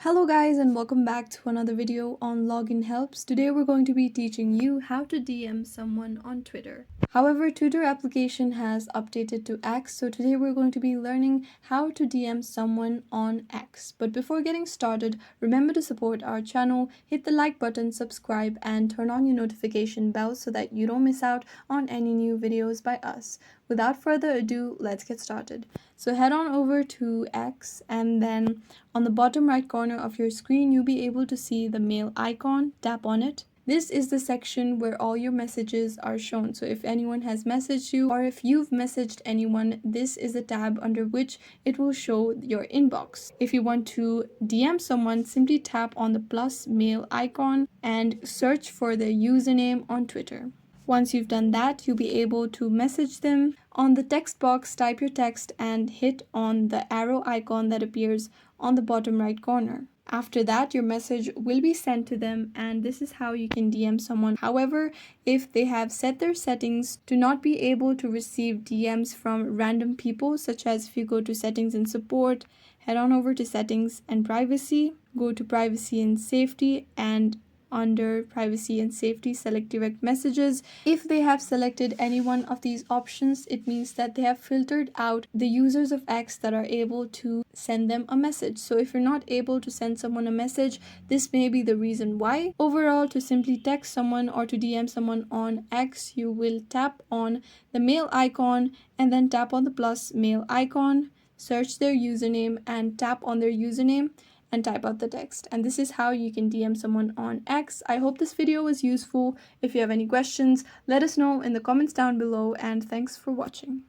Hello guys and welcome back to another video on login helps. Today we're going to be teaching you how to DM someone on Twitter. However, Twitter application has updated to X, so today we're going to be learning how to DM someone on X. But before getting started, remember to support our channel, hit the like button, subscribe, and turn on your notification bell so that you don't miss out on any new videos by us. Without further ado, let's get started. So head on over to X, and then on the bottom right corner of your screen, you'll be able to see the mail icon. Tap on it. This is the section where all your messages are shown. So if anyone has messaged you or if you've messaged anyone, this is a tab under which it will show your inbox. If you want to DM someone, simply tap on the plus mail icon and search for their username on Twitter. Once you've done that, you'll be able to message them. On the text box, type your text and hit on the arrow icon that appears on the bottom right corner. After that, your message will be sent to them, and this is how you can DM someone. However, if they have set their settings to not be able to receive DMs from random people, such as if you go to settings and support, head on over to settings and privacy, go to privacy and safety, and under privacy and safety, select direct messages. If they have selected any one of these options, it means that they have filtered out the users of X that are able to send them a message. So if you're not able to send someone a message, this may be the reason why. Overall, to simply text someone or to DM someone on X, you will tap on the mail icon and then tap on the plus mail icon, search their username and tap on their username and type out the text. And this is how you can DM someone on X. I hope this video was useful. If you have any questions, let us know in the comments down below, and thanks for watching.